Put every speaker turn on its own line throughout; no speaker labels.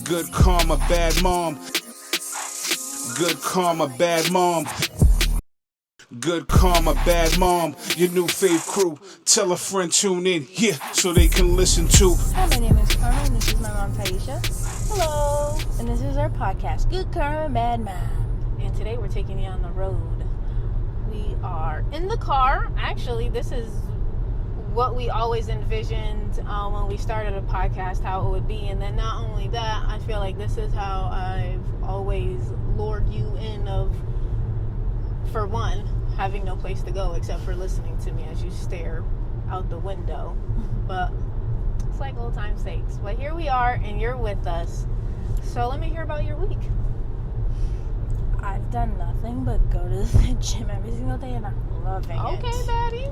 Good karma, bad mom. Good karma, bad mom. Good karma, bad mom. Your new fave crew. Tell a friend tune in here so they can listen to.
Hi, my name is Karma, and this is my mom, Taisha. Hello. And this is our podcast, Good Karma, Bad Mom.
And today we're taking you on the road. We are in the car. Actually, this is what we always envisioned when we started a podcast, how it would be. And then not only that, I feel like this is how I've always lured you in of, for one, having no place to go except for listening to me as you stare out the window. But it's like old time's sakes. But here we are, and you're with us. So let me hear about your week.
I've done nothing but go to the gym every single day, and I'm loving it.
Okay, Daddy.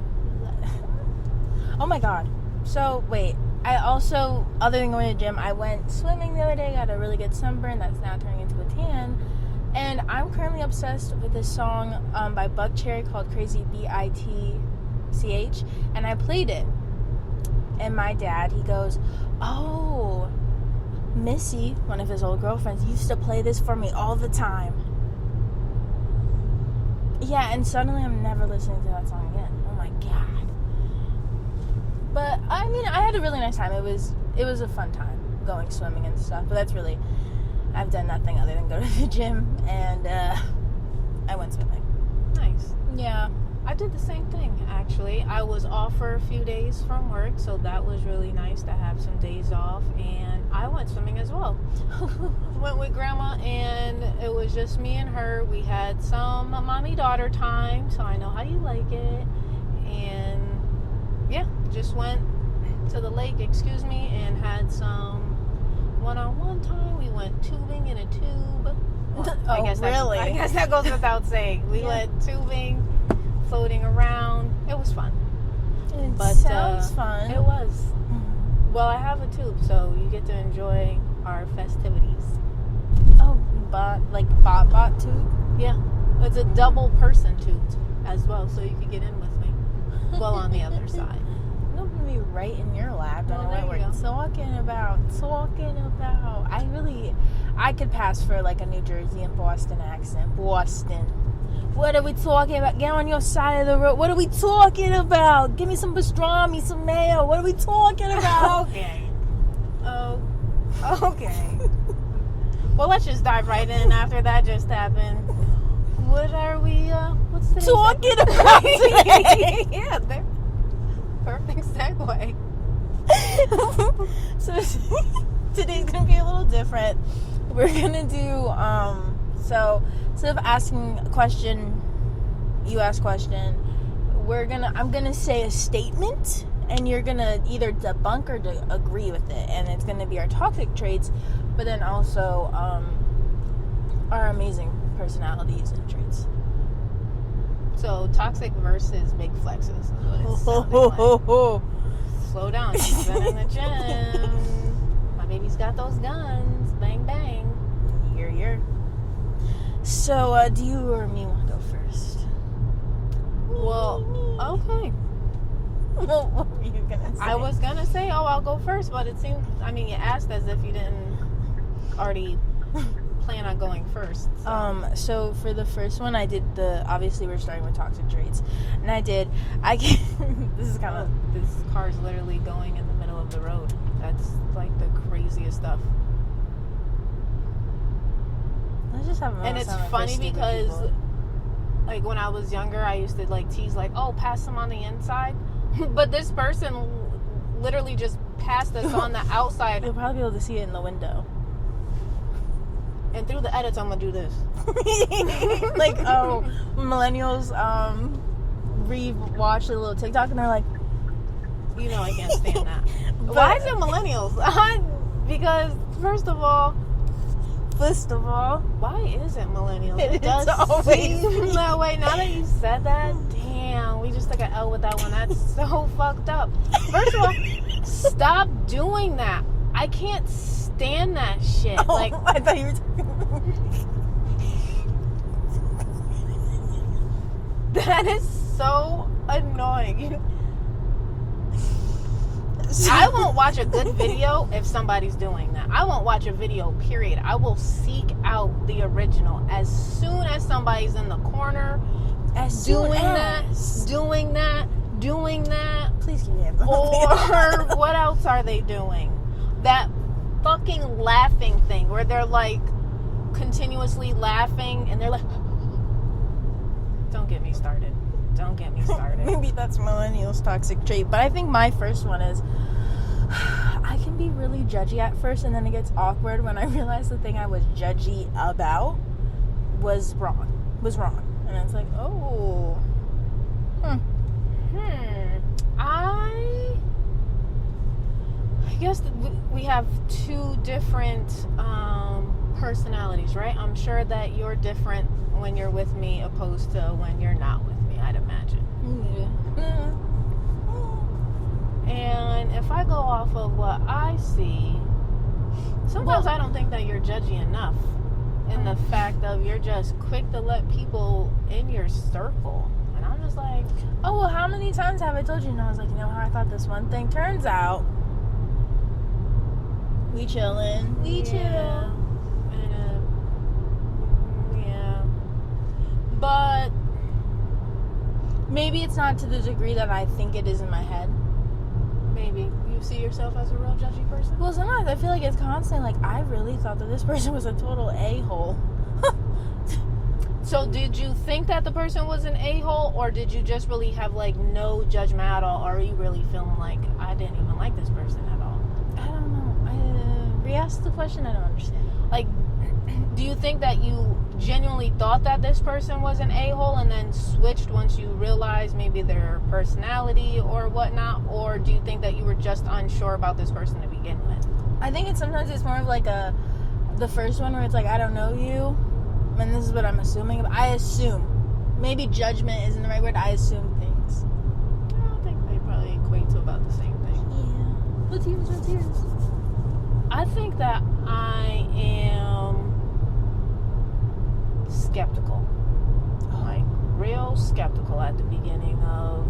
Oh my god. So, wait. I also, other than going to the gym, I went swimming the other day, got a really good sunburn that's now turning into a tan. And I'm currently obsessed with this song by Buckcherry called Crazy B-I-T-C-H. And I played it. And my dad, he goes, "Oh, Missy," one of his old girlfriends, used to play this for me all the time. Yeah, and suddenly I'm never listening to that song again. Oh my god. But I mean, I had a really nice time. It was a fun time going swimming and stuff. But that's really, I've done nothing other than go to the gym and I went swimming.
Nice.
Yeah.
I did the same thing, actually. I was off for a few days from work, so that was really nice to have some days off, and I went swimming as well. Went with Grandma, and it was just me and her. We had some mommy-daughter time, so I know how you like it, and yeah, just went to the lake, and had some one-on-one time. We went tubing in a tube. Well,
Oh, really?
I guess that goes without saying. We went tubing, floating around. It was fun.
It
But
sounds fun.
It was. Well, I have a tube, so you get to enjoy our festivities.
Oh, bot too?
Yeah. It's a double person tube as well, so you can get in with me. Well, on the other side.
I'm gonna be right in your lap.
Well,
Don't know
there
what
you
we're
go.
talking about. I could pass for like a New Jersey and Boston accent. Boston. What are we talking about? Get on your side of the road. What are we talking about? Give me some pastrami, some mayo. What are we talking about?
Okay. Oh. Okay. Well, let's just dive right in after that just happened. What are we, what's today's
Talking about today.
Yeah, there. Perfect segue.
So today's gonna be a little different. We're gonna do so instead of asking a question, you ask question. I'm gonna say a statement, and you're gonna either debunk or agree with it, and it's gonna be our toxic traits, but then also our amazing personalities and traits.
So, toxic versus big flexes is what it's sounding like. Slow down. She's been in the gym. My baby's got those guns. Bang, bang.
You're. So, do you or me want to go first?
Well, okay.
Well, what were you gonna say?
I was going to say, I'll go first, but it seemed, you asked as if you didn't already plan on going first. So.
So for the first one, I did obviously we're starting with toxic traits, and this is kind of,
This car's literally going in the middle of the road. That's like the craziest stuff.
let's just have a
And it's funny because like when I was younger, I used to like tease like, oh, pass them on the inside. But this person literally just passed us on the outside.
You'll probably be able to see it in the window.
And through the edits, I'm gonna do this.
Like, millennials re-watch a little TikTok, and they're like,
You know I can't stand that.
But-
Why is it millennials? Because first of all, why is it millennials? It does
always
seem that way. Now that you said that, damn, we just took an L with that one. That's so fucked up. First of all, stop doing that. I can't stand that shit.
Oh,
Like,
I thought you were talking
that is so annoying.
videos.
I won't watch a good video if somebody's doing that. I won't watch a video, period. I will seek out the original as soon as somebody's in the corner doing that.
Please give me a
Or what else are they doing? That fucking laughing thing where they're like continuously laughing and they're like, don't get me started.
Maybe that's millennials' toxic trait, but I think my first one is I can be really judgy at first, and then it gets awkward when I realize the thing I was judgy about was wrong, and it's like, oh,
I guess we have two different personalities, right? I'm sure that you're different when you're with me opposed to when you're not with me, I'd imagine. And if I go off of what I see, sometimes I don't think that you're judgy enough in the fact of you're just quick to let people in your circle. And I'm just like,
oh, well, how many times have I told you? And I was like, you know how I thought this one thing? Turns out, we chillin'. We chill.
But
maybe it's not to the degree that I think it is in my head.
Maybe you see yourself as a real judgy person.
Well, sometimes I feel like it's constant. Like, I really thought that this person was a total a-hole.
So did you think that the person was an a-hole, or did you just really have like no judgment at all, or are you really feeling like I didn't even like this person at all?
I don't know. Re-ask the question. I don't understand.
Like, do you think that you genuinely thought that this person was an a-hole and then switched once you realized maybe their personality or whatnot? Or do you think that you were just unsure about this person to begin with?
I think sometimes it's more of like the first one where it's like, I don't know you, and this is what I'm assuming. I assume. Maybe judgment isn't the right word. I assume things.
I think they probably equate to about the same thing.
Yeah. What's yours?
I think that I am skeptical. Like, real skeptical at the beginning of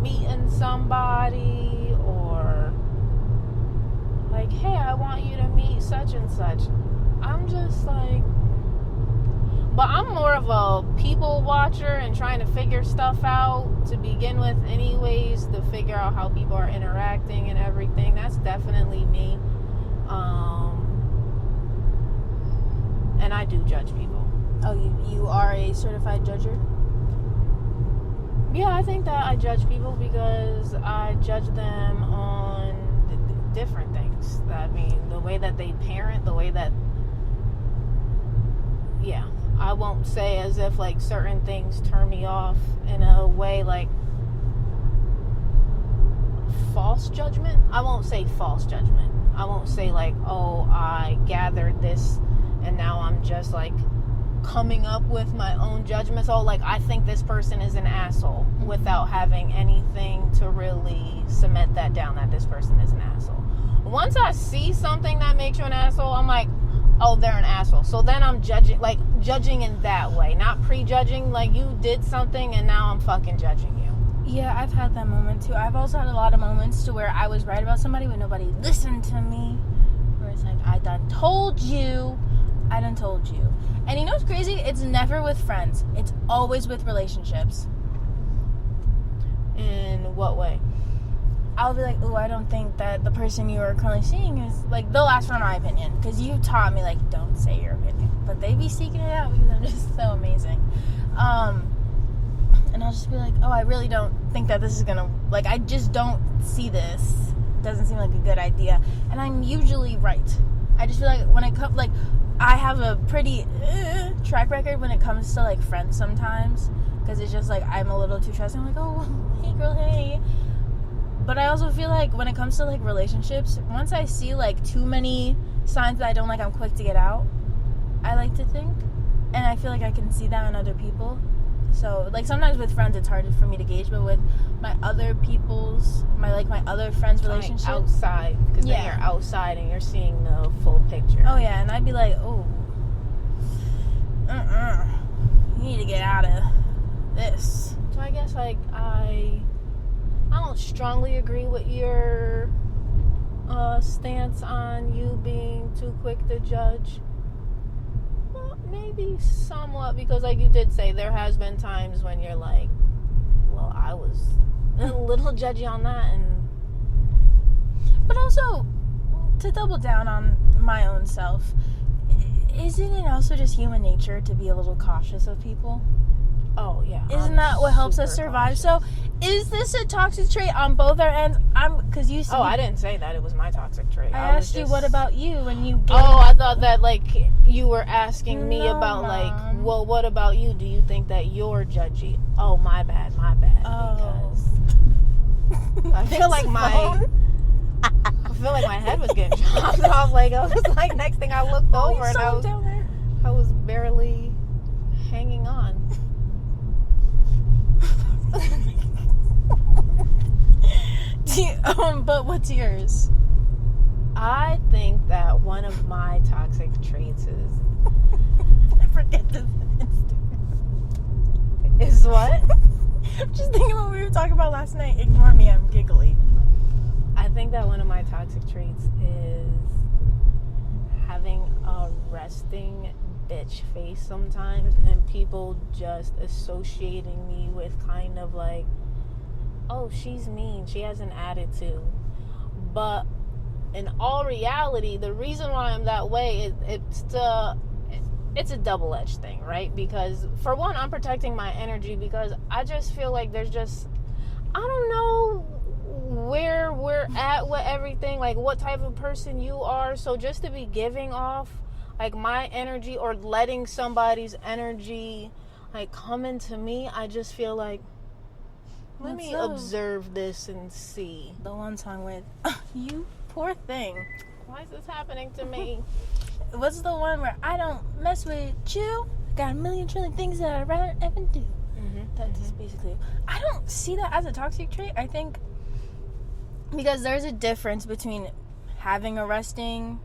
meeting somebody, or like, hey, I want you to meet such and such. I'm just like, but I'm more of a people watcher and trying to figure stuff out to begin with anyways, to figure out how people are interacting and everything. That's definitely me. And I do judge people.
Oh, you are a certified judger?
Yeah, I think that I judge people because I judge them on different things. I mean, the way that they parent, the way that, yeah, I won't say as if like certain things turn me off in a way like false judgment. I won't say false judgment. I won't say like, oh, I gathered this and now I'm just like coming up with my own judgments. Oh, like, I think this person is an asshole, without having anything to really cement that down, that this person is an asshole. Once I see something that makes you an asshole, I'm like, oh, they're an asshole. So then I'm judging in that way, not prejudging, like you did something and now I'm fucking judging you.
Yeah, I've had that moment too. I've also had a lot of moments to where I was right about somebody when nobody listened to me, where it's like, I done told you. And you know what's crazy? It's never with friends. It's always with relationships.
In what way?
I'll be like, oh, I don't think that the person you are currently seeing is, like, they'll ask for my opinion. Because you taught me, like, don't say your opinion. But they be seeking it out because I'm just so amazing. And I'll just be like, oh, I really don't think that this is going to, like, I just don't see this. It doesn't seem like a good idea. And I'm usually right. I just feel like when it comes, like, I have a pretty track record when it comes to, like, friends sometimes. Because it's just, like, I'm a little too trusting. I'm like, oh, hey, girl, hey. But I also feel like when it comes to, like, relationships, once I see, like, too many signs that I don't like, I'm quick to get out, I like to think. And I feel like I can see that in other people. So, like, sometimes with friends, it's harder for me to gauge. But with my other my other friends' relationships.
Like outside. Because then you're outside and you're seeing the full picture.
Oh, yeah. And I'd be like, oh, you need to get out of this.
So I guess, like, I I don't strongly agree with your stance on you being too quick to judge. Well, maybe somewhat, because like you did say, there has been times when you're like, well, I was a little judgy on that.
But also, to double down on my own self, isn't it also just human nature to be a little cautious of people?
Oh, yeah.
Isn't that what helps us survive?
Cautious.
So, is this a toxic trait on both our ends? Because you said...
Oh, I didn't say that it was my toxic trait.
I asked you, what about you? And you gave...
Oh, I thought that, like, you were asking me about,
Mom.
like, well, what about you? Do you think that you're judgy? Oh, my bad.
Oh.
Because I feel like my head was getting chopped off. Like, I was like, next thing I looked over and I was barely hanging on.
But what's yours?
I think that one of my toxic traits is...
I forget this.
Is what?
I'm just thinking what we were talking about last night. Ignore me, I'm giggly.
I think that one of my toxic traits is having a resting bitch face sometimes, and people just associating me with kind of like, oh, she's mean, she has an attitude. But in all reality, the reason why I'm that way it's a double-edged thing, right? Because for one, I'm protecting my energy, because I just feel like there's just, I don't know where we're at with everything, like what type of person you are. So just to be giving off like my energy or letting somebody's energy like come into me, I just feel like, let me observe this and see.
The one song with you poor thing.
Why is this happening to me?
What's the one where I don't mess with you? Got a million trillion things that I'd rather ever do. That's basically. I don't see that as a toxic trait. I think because there's a difference between having a resting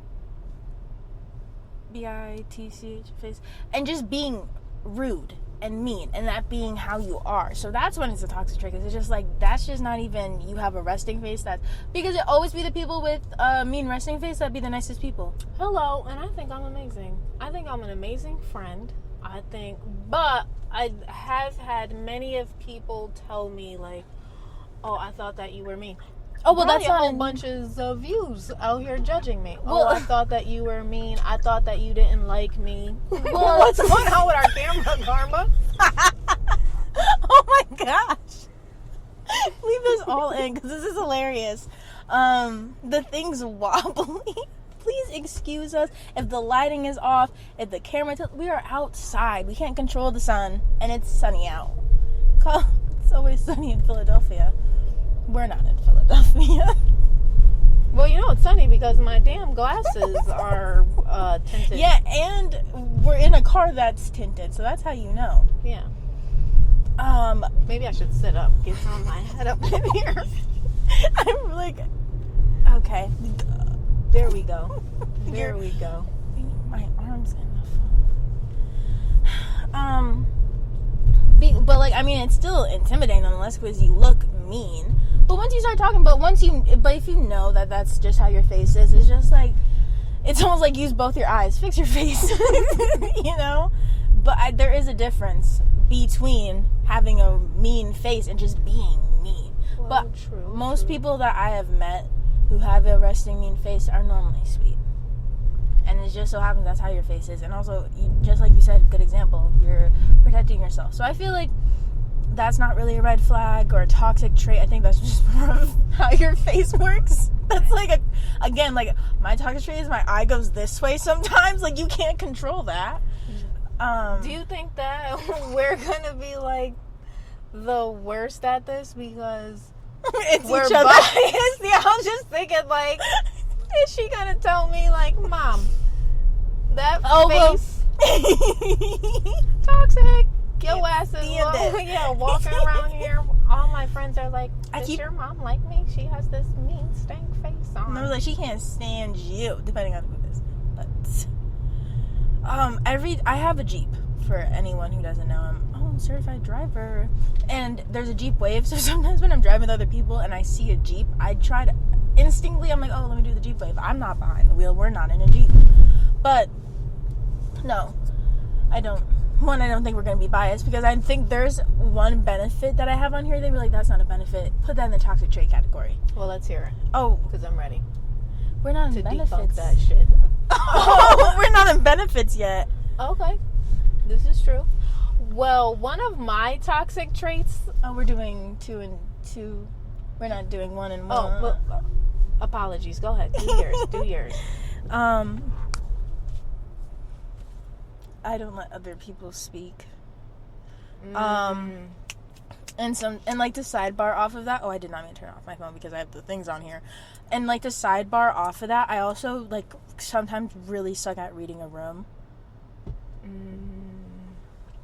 bitch face and just being rude and mean, and that being how you are. So that's when it's a toxic trait, because it's just like, that's just not even you have a resting face. That's because it always be the people with mean resting face that be the nicest people.
Hello, and I think I'm amazing. I think I'm an amazing friend. But I have had many of people tell me like, oh, I thought that you were mean.
Oh, well,
Probably
that's not
a whole bunches of views out here judging me. Well, I thought that you were mean. I thought that you didn't like me. Well, what's going on with our camera, Karma?
Oh my gosh. Leave this all in, because this is hilarious. The thing's wobbly. Please excuse us if the lighting is off, if the camera... we are outside. We can't control the sun, and it's sunny out. It's always sunny in Philadelphia. We're not in Philadelphia.
Well, you know it's sunny because my damn glasses are tinted.
Yeah, and we're in a car that's tinted, so that's how you know.
Yeah. Maybe I should sit up, get some of my head up in here.
I'm like, okay.
There we go. There we go.
My arm's in the phone. But like, I mean, it's still intimidating nonetheless, because you look mean. But once you start talking, but if you know that that's just how your face is, it's just like, it's almost like use both your eyes, fix your face, you know? But there is a difference between having a mean face and just being mean.
Well,
but most people that I have met who have a resting mean face are normally sweet. And it just so happens that's how your face is. And also, just like you said, good example, you're protecting yourself. So I feel like that's not really a red flag or a toxic trait. I think that's just more of how your face works. That's like, again, like my toxic trait is my eye goes this way sometimes. Like, you can't control that.
Do you think that we're gonna be like the worst at this because we're biased? Yeah, I was just thinking like, is she gonna tell me like, Mom, that face toxic? Your ass is walking around here. All my friends are like, does your mom like me? She has this mean stank face on.
And I was like, she can't stand you, depending on who it is. But I have a Jeep for anyone who doesn't know, I'm a certified driver. And there's a Jeep Wave, so sometimes when I'm driving with other people and I see a Jeep, I try to instinctively, I'm like, oh, let me do the Jeep Wave. I'm not behind the wheel. We're not in a Jeep. But no, I don't think we're going to be biased, because I think there's one benefit that I have on here. They'd be like, that's not a benefit. Put that in the toxic trait category.
Well, let's hear it.
Oh.
Because I'm ready.
We're not in
to
benefits.
debunk that shit.
Oh, we're not in benefits yet.
Okay. This is true. Well, one of my toxic traits...
Oh, we're doing 2 and 2. We're not doing 1 and 1.
Oh, well, apologies. Go ahead. Do yours.
I don't let other people speak. And like the sidebar off of that. Oh, I did not mean to turn off my phone because I have the things on here. And like the sidebar off of that, I also like sometimes really suck at reading a room.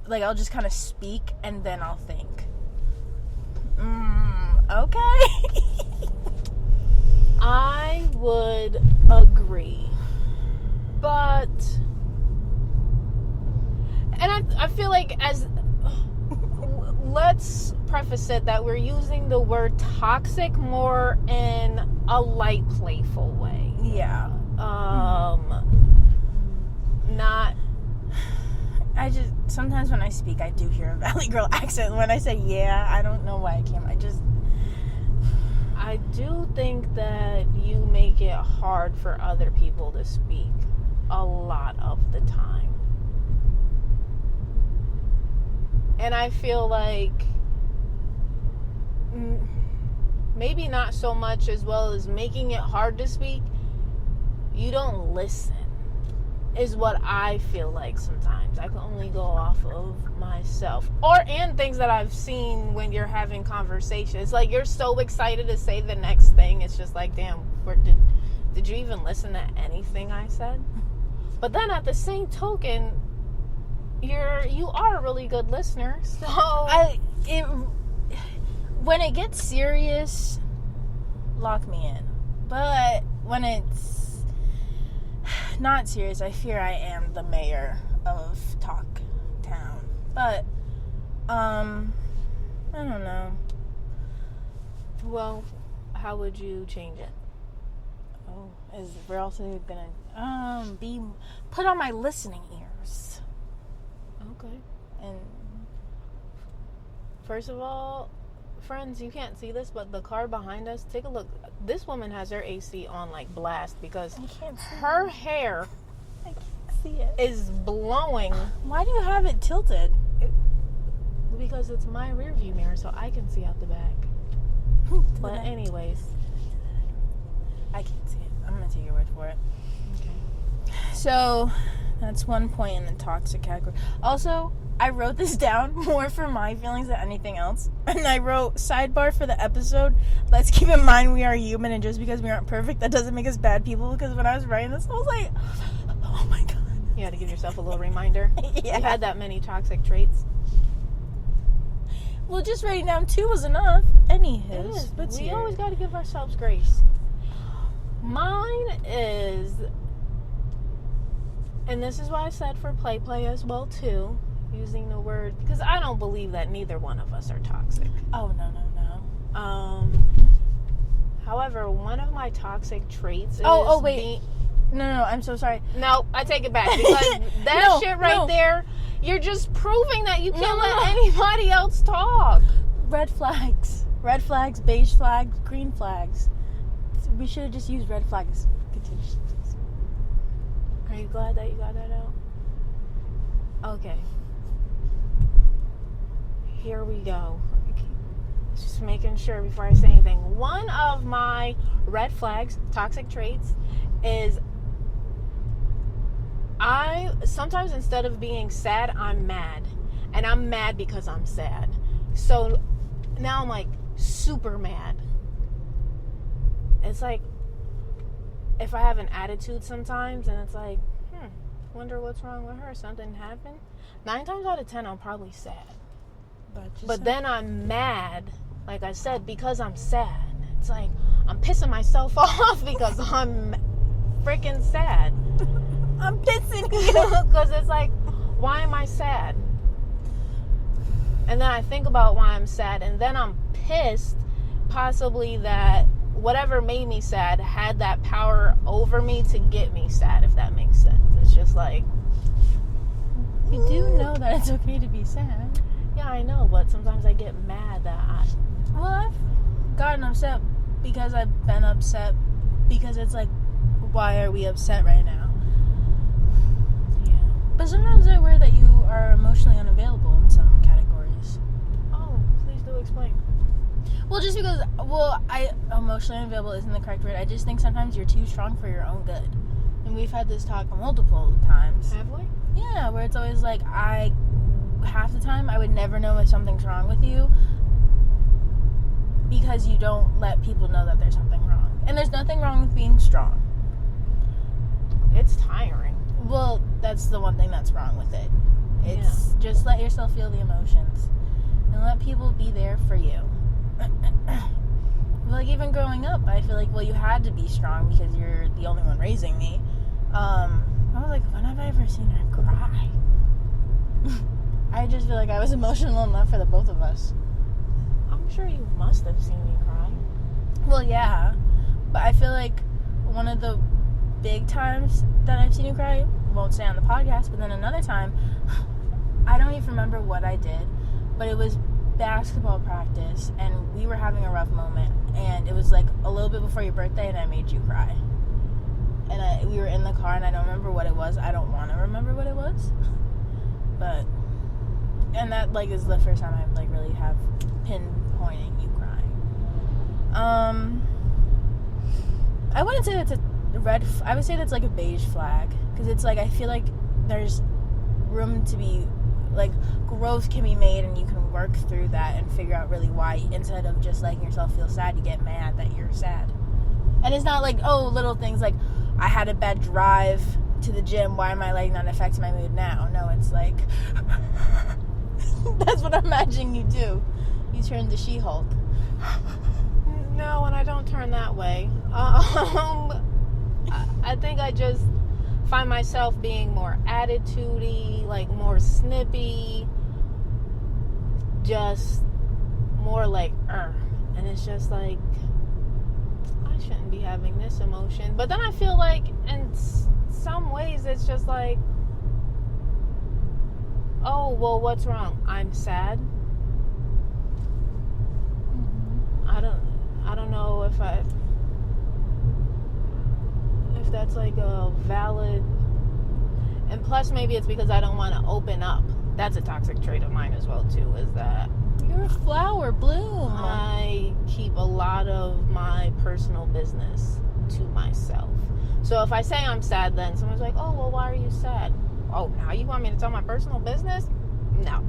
Like I'll just kind of speak and then I'll think. Okay.
I would agree. But... And I feel like let's preface it that we're using the word toxic more in a light, playful way.
Yeah.
Not...
Sometimes when I speak, I do hear a Valley Girl accent. When I say yeah, I don't know why I can't.
I do think that you make it hard for other people to speak a lot of the time. And I feel like maybe not so much as well as making it hard to speak, you don't listen, is what I feel like sometimes. I can only go off of myself. And things that I've seen when you're having conversations. Like, you're so excited to say the next thing. It's just like, damn, did you even listen to anything I said? But then at the same token, you are a really good listener. So when it gets serious, lock me in. But when it's not serious, I fear I am the mayor of Talk Town. But I don't know. Well, how would you change it?
Oh, we're also gonna be put on my listening ears.
Okay.
And
first of all, friends, you can't see this, but the car behind us, take a look. This woman has her AC on like blast because her hair
I can't see it.
Is blowing.
Why do you have it tilted?
Because it's my rear view mirror, so I can see out the back. But anyways,
I can't see it. I'm gonna take your word for it.
Okay.
So that's one point in the toxic category. Also, I wrote this down more for my feelings than anything else. And I wrote, sidebar for the episode, let's keep in mind we are human, and just because we aren't perfect, that doesn't make us bad people. Because when I was writing this, I was like, oh my god.
You had to give yourself a little reminder.
Yeah.
You had that many toxic traits.
Well, just writing down 2 was enough. Anywho.
It is. But we always got to give ourselves grace. Mine is, and this is why I said for play as well too, using the word, because I don't believe that neither one of us are toxic.
Oh, no.
However, one of my toxic traits is...
Oh, wait. No, I'm so sorry.
No, I take it back, because that shit right there, you're just proving that you can't let anybody else talk.
Red flags, beige flags, green flags. We should have just used red flags. Continue.
Are you glad that you got that out? Okay. Here we go. Just making sure before I say anything. One of my red flags, toxic traits, is I sometimes, instead of being sad, I'm mad. And I'm mad because I'm sad. So now I'm like super mad. It's like if I have an attitude sometimes and it's like, wonder what's wrong with her. Something happened. 9 times out of 10, I'm probably sad. But then I'm mad, like I said, because I'm sad. It's like I'm pissing myself off because I'm freaking sad.
I'm pissing you.
Because it's like, why am I sad? And then I think about why I'm sad, and then I'm pissed, possibly that whatever made me sad had that power over me to get me sad, if that makes sense. It's just like,
You do know that it's okay to be sad.
yeah, I know, but sometimes I get mad that
Well, I've gotten upset because I've been upset because it's like, why are we upset right now?
yeah.
But sometimes I worry that you are emotionally unavailable in some categories.
Oh, please do explain.
Well, just because, emotionally unavailable isn't the correct word. I just think sometimes you're too strong for your own good. And we've had this talk multiple times.
Have we?
Yeah, where it's always like, half the time, I would never know if something's wrong with you because you don't let people know that there's something wrong. And there's nothing wrong with being strong.
It's tiring.
Well, that's the one thing that's wrong with it. It's just let yourself feel the emotions and let people be there for you. Like, even growing up, I feel like, well, you had to be strong because you're the only one raising me. I was like, when have I ever seen her cry? I just feel like I was emotional enough for the both of us.
I'm sure you must have seen me cry.
Well, yeah, but I feel like one of the big times that I've seen you cry, won't say on the podcast, but then another time, I don't even remember what I did, but it was basketball practice, and we were having a rough moment, and it was like a little bit before your birthday, and I made you cry. And we were in the car, and I don't remember what it was. I don't want to remember what it was, but, and that, like, is the first time I, like, really have pinpointing you crying. I wouldn't say that's a I would say that's like a beige flag, because it's like, I feel like there's room to be, like, growth can be made, and you can work through that and figure out really why, instead of just letting yourself feel sad, you get mad that you're sad. And it's not like, oh, little things like, I had a bad drive to the gym, why am I letting that affect my mood now? No, it's like, that's what I'm imagining you do. You turn to She-Hulk.
No, and I don't turn that way. I think I just find myself being more attitude-y, like more snippy, just more like, and it's just like, I shouldn't be having this emotion. But then I feel like in some ways it's just like, oh, well, what's wrong? I'm sad. I don't know if that's like a valid, and plus maybe it's because I don't want to open up. That's a toxic trait of mine as well too, is that
You're a flower, bloom.
I keep a lot of my personal business to myself. So if I say I'm sad, then someone's like, oh, well, why are you sad? Oh, now you want me to tell my personal business? No.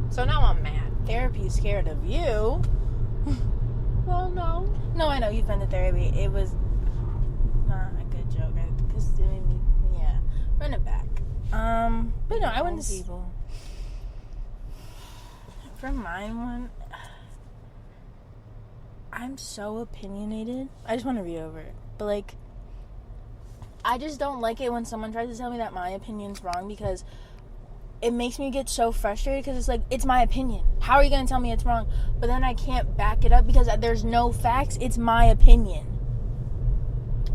So now I'm mad.
Therapy's scared of you.
Well, no.
No, I know, you've been to therapy. It was not a good joke, because it made me, yeah, run it back. But no, I wouldn't.
People.
For mine one, I'm so opinionated. I just want to read over it. But, like, I just don't like it when someone tries to tell me that my opinion's wrong, because it makes me get so frustrated, because it's like, it's my opinion. How are you going to tell me it's wrong? But then I can't back it up because there's no facts. It's my opinion.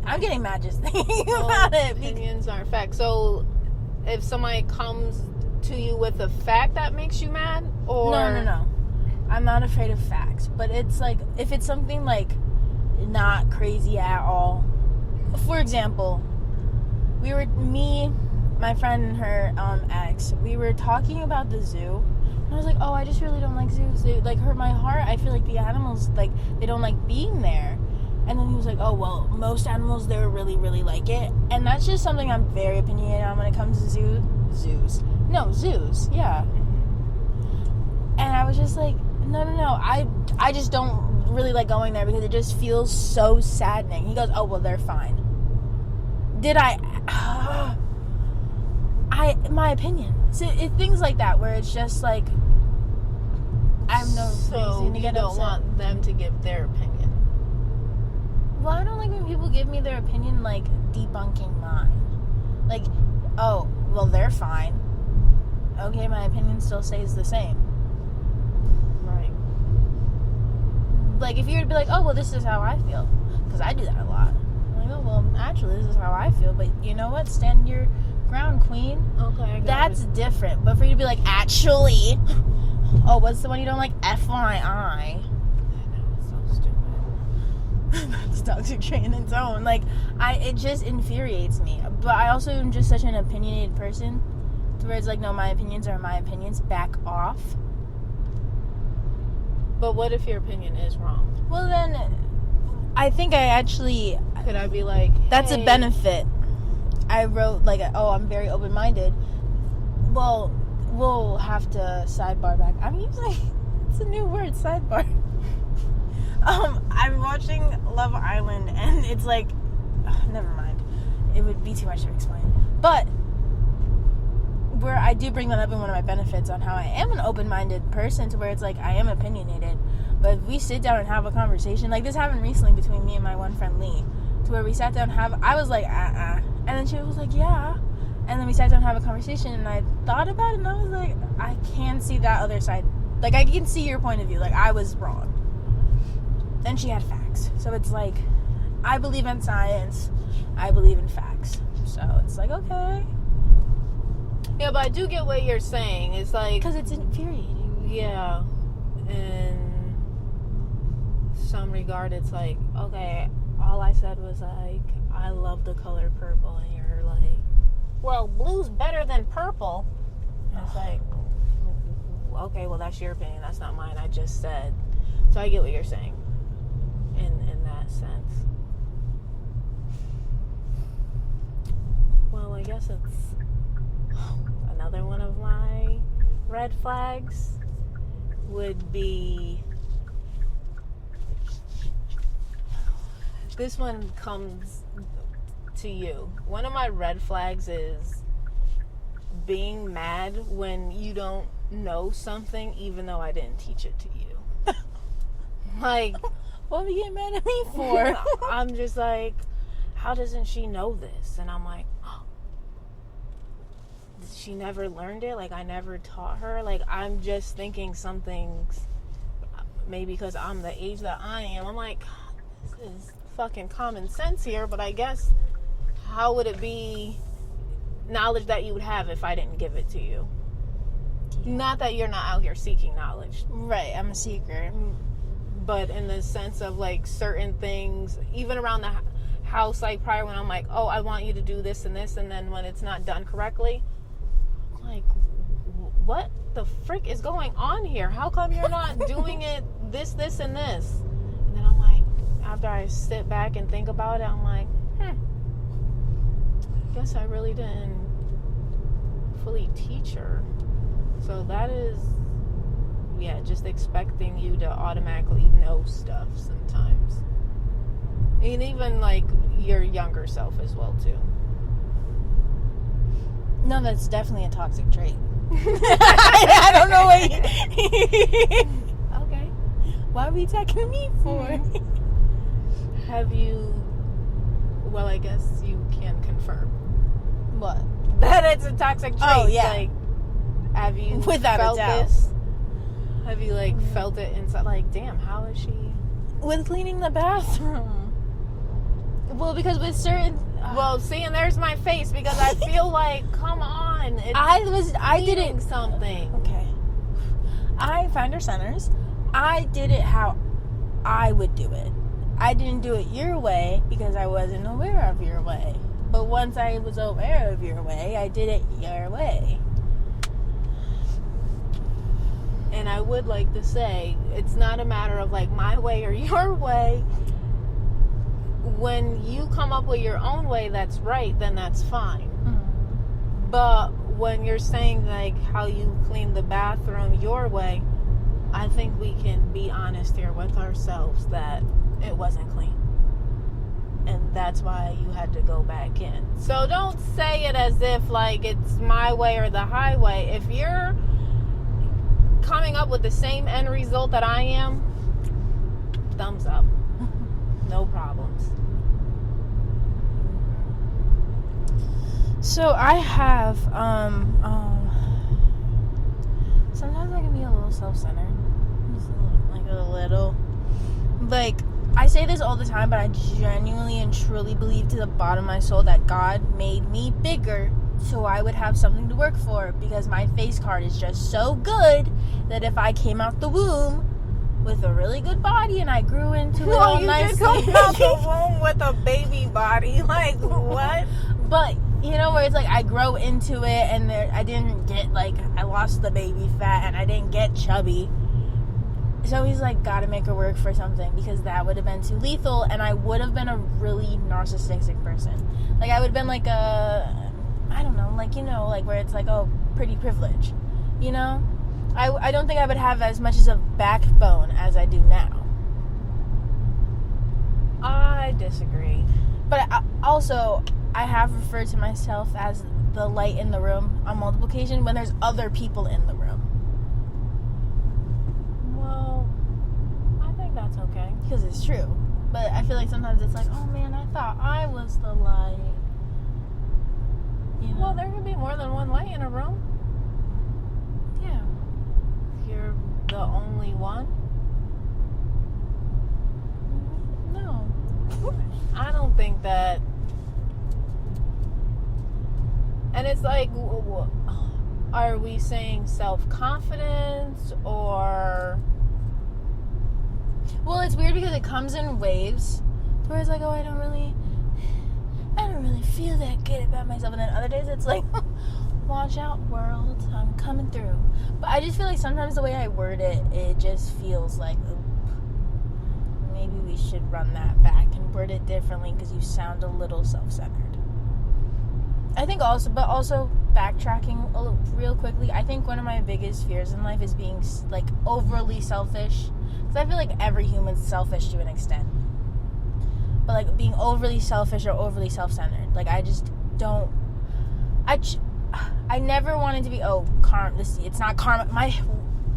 I'm getting mad just thinking about it.
Opinions aren't facts. So if somebody comes to you with a fact that makes you mad, or
No. I'm not afraid of facts, but it's like, if it's something like not crazy at all. For example, my friend and her ex, we were talking about the zoo, and I was like, oh, I just really don't like zoos. They like hurt my heart. I feel like the animals, like, they don't like being there. And then he was like, oh, well, most animals there really, really like it. And that's just something I'm very opinionated on when it comes to zoos. No, zoos, yeah. And I was just like, no. I just don't really like going there because it just feels so saddening. He goes, oh, well, they're fine. Did my opinion. So things like that, where it's just like, I have no reason to get upset.
So you don't want them to give their opinion.
Well, I don't like when people give me their opinion, like, debunking mine. Like, oh, well, they're fine. okay, my opinion still stays the same.
Right.
Like, if you were to be like, oh, well, this is how I feel. Because I do that a lot. I'm like, oh, well, actually, this is how I feel. But you know what? Stand your ground, queen.
Okay, I got
That's
it.
different. But for you to be like, actually, oh, what's the one you don't like? FYI.
I know, it's so stupid.
That's toxic trait in its own. Like, it just infuriates me. But I also am just such an opinionated person to where it's like, no, my opinions are my opinions. Back off.
But what if your opinion is wrong?
Well, then, I think I actually...
Could I be like,
That's
hey,
a benefit. I wrote, like, I'm very open-minded. Well, we'll have to sidebar back. I'm using... It's a new word, sidebar. I'm watching Love Island, and it's like... never mind. It would be too much to explain. But, where I do bring that up in one of my benefits on how I am an open-minded person to where it's like, I am opinionated. But if we sit down and have a conversation... Like, this happened recently between me and my one friend, Lee. To where we sat down and I was like, And then she was like, yeah. And then we sat down and have a conversation, and I thought about it, and I was like, I can see that other side. Like, I can see your point of view. Like, I was wrong. Then she had facts. So it's like, I believe in science. I believe in facts. So it's like, okay.
Yeah, but I do get what you're saying. It's like...
Because it's infuriating.
Yeah. In some regard, it's like, okay, all I said was like, I love the color purple, and you're like, well, blue's better than purple. And it's like, okay, well, that's your opinion, that's not mine, I just said. So I get what you're saying in that sense. Well, I guess it's another one of my red flags would be, this one comes to you. One of my red flags is being mad when you don't know something, even though I didn't teach it to you. Like,
What are you getting mad at me for?
I'm just like, how doesn't she know this? And I'm like, oh, she never learned it? Like, I never taught her? Like, I'm just thinking some things, maybe because I'm the age that I am, I'm like, this is fucking common sense here, but I guess how would it be knowledge that you would have if I didn't give it to you? Not that you're not out here seeking knowledge,
Right, I'm a seeker.
but in the sense of like certain things, even around the house, like prior when I'm like, oh, I want you to do this and this, and then when it's not done correctly, I'm like, what the frick is going on here? How come you're not doing it this, and this? And then I'm like, after I sit back and think about it, I'm like, I guess I really didn't fully teach her. So that is, yeah, just expecting you to automatically know stuff sometimes. And even like your younger self as well too.
No, that's definitely a toxic trait. I don't know what
Okay.
Why are we attacking me for?
Have you, well, I guess you can confirm
What?
that it's a toxic trait.
Oh, yeah.
Like, have you
Without a
felt
doubt.
this? Have you like felt it inside? Like, damn, how is she?
With cleaning the bathroom. Well, because with certain...
Well, see, and there's my face because I feel like, come on, it's
I did
needing
it...
something.
Okay. I found her centers. I did it how I would do it. I didn't do it your way because I wasn't aware of your way. But once I was aware of your way, I did it your way.
And I would like to say, it's not a matter of like my way or your way. When you come up with your own way that's right, then that's fine.
Mm-hmm.
But when you're saying like how you clean the bathroom your way, I think we can be honest here with ourselves that it wasn't clean. And that's why you had to go back in. So don't say it as if like it's my way or the highway. If you're coming up with the same end result that I am, thumbs up. No problems.
So I have sometimes I can be a little self-centered. Just a little. Like, I say this all the time, but I genuinely and truly believe to the bottom of my soul that God made me bigger so I would have something to work for, because my face card is just so good that if I came out the womb with a really good body and I grew into it all nicely.
You did come out the womb with a baby body. Like, what?
But, you know, where it's like I grow into it and I didn't get, like, I lost the baby fat and I didn't get chubby. So he's like, gotta make her work for something, because that would have been too lethal and I would have been a really narcissistic person. Like, I would have been like I don't know, like, you know, like where it's like, oh, pretty privilege, you know? I don't think I would have as much as a backbone as I do now.
I disagree.
But I have referred to myself as the light in the room on multiple occasions when there's other people in the room.
Well, I think that's okay.
Because it's true. But I feel like sometimes it's like, oh man, I thought I was the light. You know?
Well, there could be more than one light in a room.
Yeah.
You're the only one?
No.
I don't think that. And it's like, are we saying self-confidence or?
Well, it's weird because it comes in waves. Where it's like, oh, I don't really feel that good about myself. And then other days it's like, watch out, world, I'm coming through. But I just feel like sometimes the way I word it, it just feels like, maybe we should run that back and word it differently because you sound a little self-centered. I think also backtracking a little, real quickly, I think one of my biggest fears in life is being, like, overly selfish. Because I feel like every human's selfish to an extent. But, like, being overly selfish or overly self-centered. Like, I just don't... I never wanted to be, it's not karma.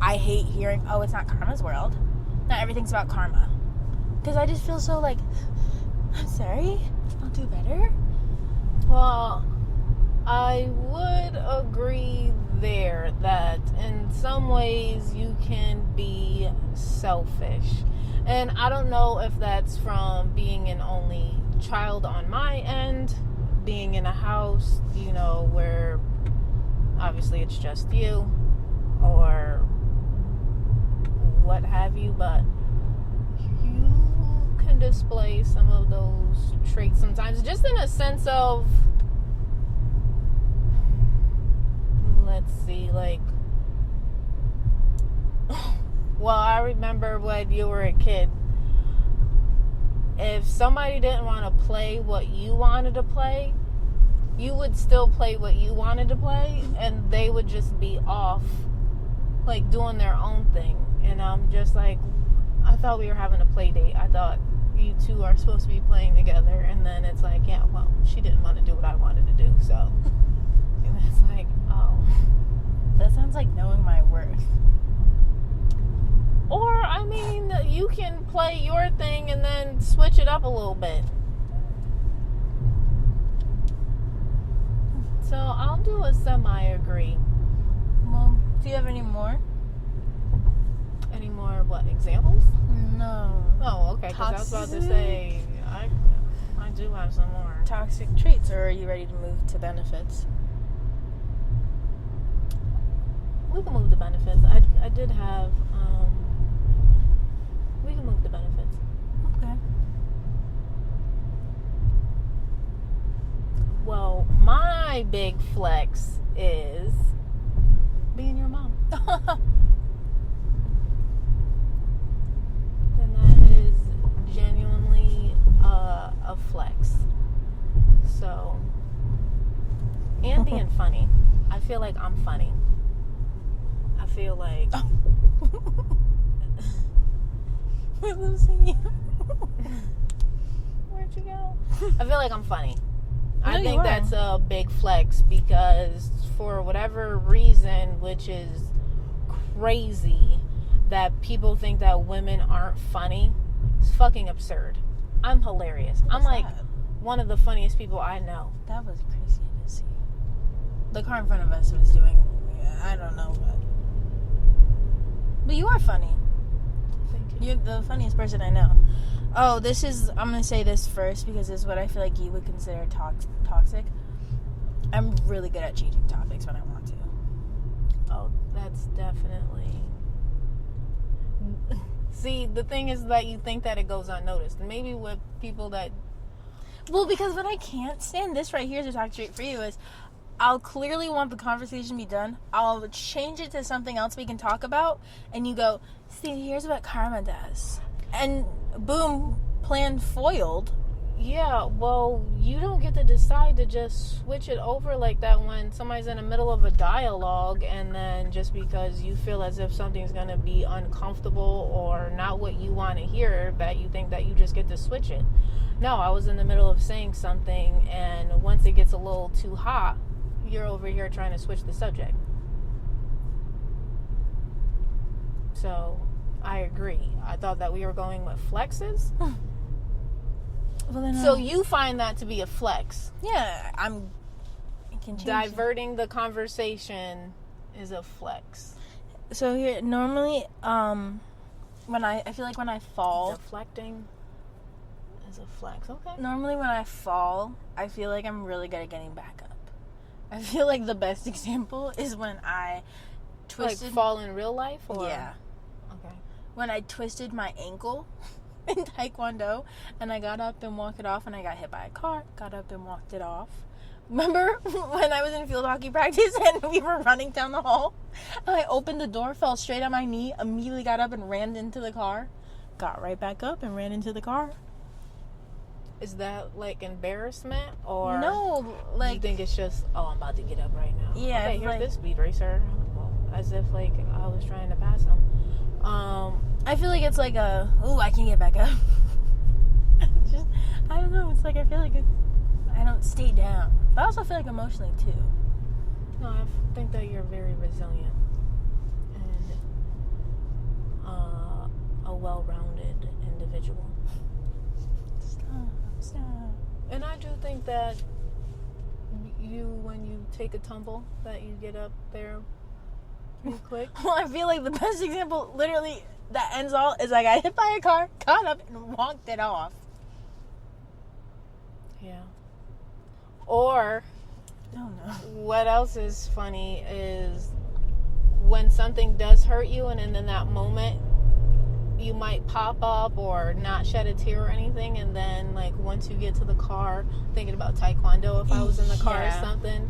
I hate hearing, it's not karma's world. Not everything's about karma. Because I just feel so, like, I'm sorry, I'll do better.
Well, I would agree there that in some ways you can be selfish. And I don't know if that's from being an only child on my end, being in a house, you know, where obviously it's just you, or what have you, but you can display some of those traits sometimes, just in a sense of, let's see, like, well, I remember when you were a kid, if somebody didn't want to play what you wanted to play, you would still play what you wanted to play, and they would just be off, like, doing their own thing. And I'm just like, I thought we were having a play date. I thought you two are supposed to be playing together. And then it's like, yeah, well, she didn't want to do what I wanted to do, so. And it's like, oh.
That sounds like knowing my worth.
Or, I mean, you can play your thing and then switch it up a little bit. So, I'll do a semi-agree.
Well, do you have any more?
Any more, what, examples?
No.
Oh, okay, because I was about to say, I do have some more.
Toxic traits, or are you ready to move to benefits?
We can move to benefits. I did have, we can move to benefits.
Okay.
Well, my big flex is being your mom. And that is genuinely a flex. So, and being funny. I feel like I'm funny. I feel like...
We're losing you.
Where'd you go? I feel like I'm funny.
No,
I think that's a big flex because for whatever reason, which is crazy, that people think that women aren't funny. It's fucking absurd. I'm hilarious. I'm like one of the funniest people I know.
That was crazy to see. The car in front of us was doing, I don't know what. But you are funny.
Thank you.
You're the funniest person I know. Oh, I'm going to say this first because this is what I feel like you would consider toxic. I'm really good at changing topics when I want to.
Oh, that's definitely... See, the thing is that you think that it goes unnoticed. Maybe with people that...
Well, because what I can't stand, this right here to talk straight for you, is I'll clearly want the conversation to be done. I'll change it to something else we can talk about. And you go, see, here's what karma does. And boom, plan foiled.
Yeah, well, you don't get to decide to just switch it over like that when somebody's in the middle of a dialogue, and then just because you feel as if something's going to be uncomfortable or not what you want to hear, that you think that you just get to switch it. No, I was in the middle of saying something, and once it gets a little too hot, you're over here trying to switch the subject. So, I agree. I thought that we were going with flexes.
Well, then,
So you find that to be a flex.
yeah, I can change
Diverting the conversation is a flex.
it. So here, normally, when I feel like when I fall,
Deflecting is a flex. Okay.
normally when I fall, I feel like I'm really good at getting back up. I feel like the best example is when I twisted...
Like fall in real life? Or?
Yeah.
Okay.
When I twisted my ankle in Taekwondo, and I got up and walked it off, and I got hit by a car, got up and walked it off. Remember when I was in field hockey practice and we were running down the hall? And I opened the door, fell straight on my knee, immediately got up and ran into the car. Got right back up and ran into the car.
Is that like embarrassment, or
No,
you
like...
think it's just, oh, I'm about to get up right now?
Yeah,
Okay,
it's
here's
like-
this speed racer. Well, as if like I was trying to pass him.
I feel like it's like a, ooh, I can get back up. Just, I don't know. It's like I feel like I don't stay down. But I also feel like emotionally too.
No, I think that you're very resilient and a well-rounded individual.
Stop.
And I do think that when you take a tumble, that you get up there pretty quick.
Well, I feel like the best example, literally, that ends all, is I got hit by a car, got up, and walked it off.
Yeah. Or
Oh no.
what else is funny is when something does hurt you, and in that moment you might pop up or not shed a tear or anything, and then like once you get to the car, thinking about Taekwondo, if I was in the car or something,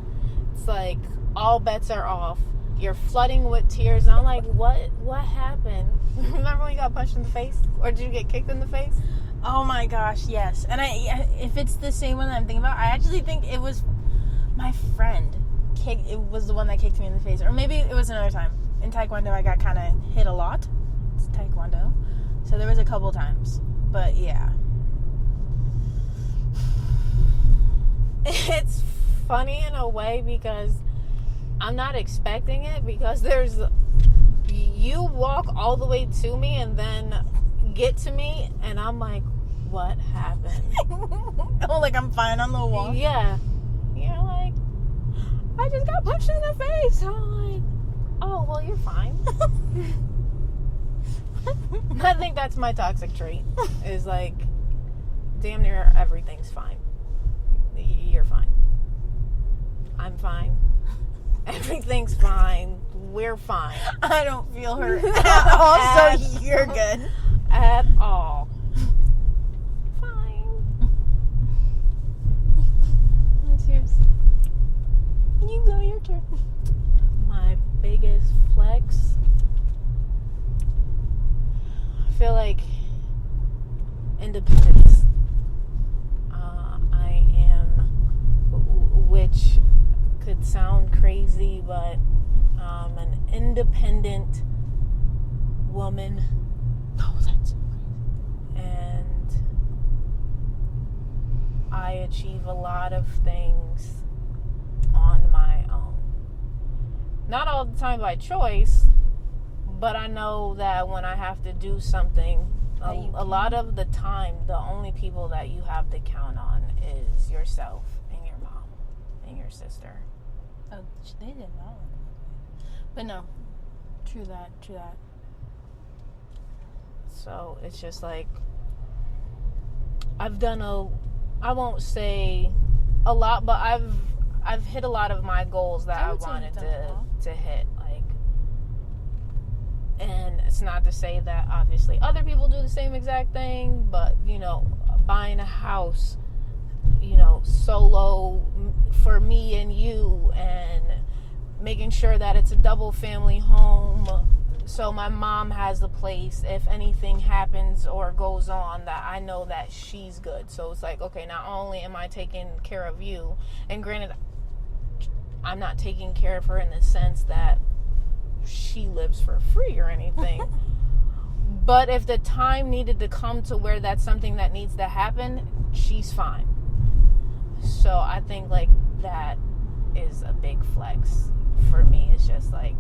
it's like all bets are off. You're flooding with tears, and I'm like, what happened? Remember when you got punched in the face, or did you get kicked in the face?
Oh my gosh, yes. And if it's the same one that I'm thinking about, I actually think it was my friend. It was the one that kicked me in the face, or maybe it was another time. In Taekwondo, I got kind of hit a lot. It's Taekwondo, so there was a couple times. But yeah,
It's funny in a way because I'm not expecting it, because you walk all the way to me and then get to me, and I'm like, what happened?
oh, like I'm fine on the wall.
Yeah. You're like, I just got punched in the face. I'm like, oh, well, you're fine. I think that's my toxic trait, is like, damn near everything's fine. You're fine. I'm fine. Everything's fine. We're fine.
I don't feel hurt at all, so you're good.
At all. Fine.
Cheers. You go, your turn.
My biggest flex, I feel like independence. I am, which could sound crazy, but I'm an independent woman.
Oh, that's
And I achieve a lot of things on my own. Not all the time by choice, but I know that when I have to do something, a lot of the time, the only people that you have to count on is yourself and your mom and your sister.
Oh, they did not. But no, true that.
So it's just like, I've done I won't say a lot, but I've hit a lot of my goals that I wanted to hit. Like, and it's not to say that obviously other people do the same exact thing, but, you know, buying a house, you know, solo for me and you, and making sure that it's a double family home, so my mom has a place if anything happens or goes on, that I know that she's good. So it's like, okay, not only am I taking care of you, and granted, I'm not taking care of her in the sense that she lives for free or anything. But if the time needed to come to where that's something that needs to happen, she's fine. So I think like that is a big flex for me. It's just like,